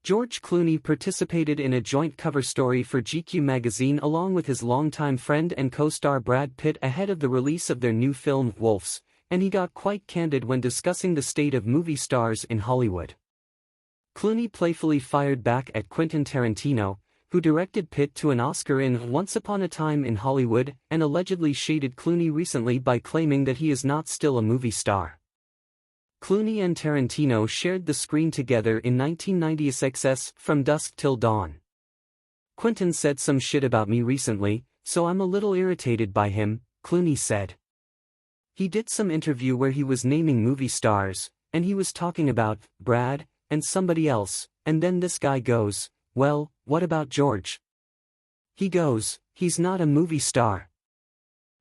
George Clooney participated in a joint cover story for GQ magazine along with his longtime friend and co-star Brad Pitt ahead of the release of their new film Wolves, and he got quite candid when discussing the state of movie stars in Hollywood. Clooney playfully fired back at Quentin Tarantino, who directed Pitt to an Oscar in Once Upon a Time in Hollywood, and allegedly shaded Clooney recently by claiming that he is not still a movie star. Clooney and Tarantino shared the screen together in 1990's From Dusk Till Dawn. Quentin said some shit about me recently, so I'm a little irritated by him, Clooney said. He did some interview where he was naming movie stars, and he was talking about Brad and somebody else, and then this guy goes, well, what about George? He goes, he's not a movie star.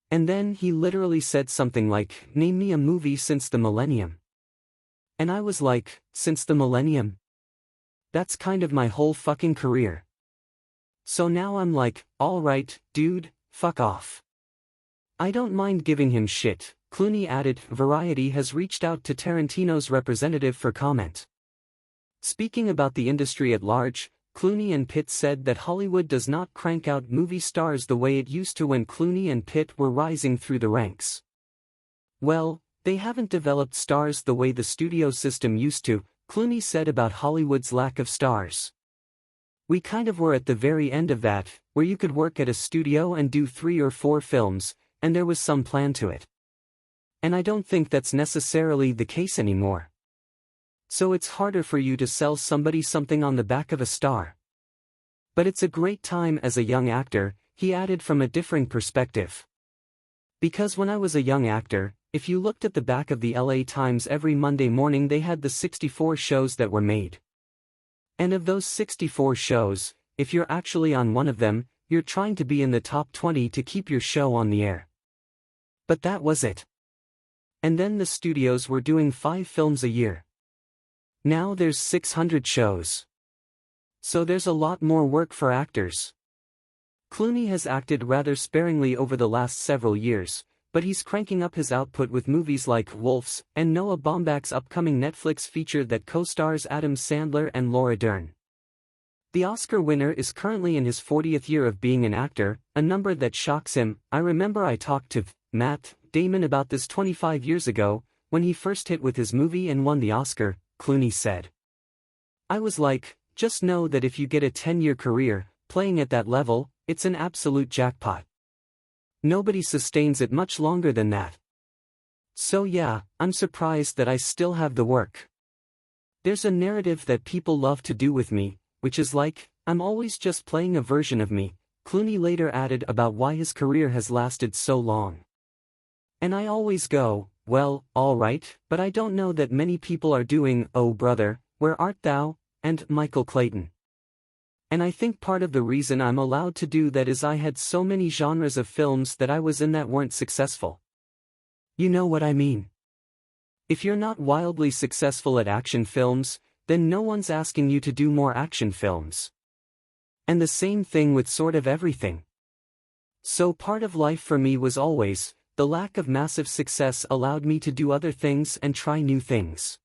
And then he literally said something like, name me a movie since the millennium. And I was like, since the millennium? That's kind of my whole fucking career. So now I'm like, alright, dude, fuck off. I don't mind giving him shit, Clooney added. Variety has reached out to Tarantino's representative for comment. Speaking about the industry at large, Clooney and Pitt said that Hollywood does not crank out movie stars the way it used to when Clooney and Pitt were rising through the ranks. Well, they haven't developed stars the way the studio system used to, Clooney said about Hollywood's lack of stars. We kind of were at the very end of that, where you could work at a studio and do 3 or 4 films, and there was some plan to it. And I don't think that's necessarily the case anymore. So it's harder for you to sell somebody something on the back of a star. But it's a great time as a young actor, he added from a differing perspective. Because when I was a young actor, if you looked at the back of the LA Times every Monday morning, they had the 64 shows that were made. And of those 64 shows, if you're actually on one of them, you're trying to be in the top 20 to keep your show on the air. But that was it. And then the studios were doing 5 films a year. Now there's 600 shows. So there's a lot more work for actors. Clooney has acted rather sparingly over the last several years, but he's cranking up his output with movies like Wolves and Noah Baumbach's upcoming Netflix feature that co-stars Adam Sandler and Laura Dern. The Oscar winner is currently in his 40th year of being an actor, a number that shocks him. I remember I talked to Matt Damon about this 25 years ago, when he first hit with his movie and won the Oscar, Clooney said. I was like, just know that if you get a 10-year career, playing at that level, it's an absolute jackpot. Nobody sustains it much longer than that. So yeah, I'm surprised that I still have the work. There's a narrative that people love to do with me, which is like, I'm always just playing a version of me, Clooney later added about why his career has lasted so long. And I always go, well, alright, but I don't know that many people are doing Oh Brother, Where Art Thou, and Michael Clayton. And I think part of the reason I'm allowed to do that is I had so many genres of films that I was in that weren't successful. You know what I mean? If you're not wildly successful at action films, then no one's asking you to do more action films. And the same thing with sort of everything. So part of life for me was always, the lack of massive success allowed me to do other things and try new things.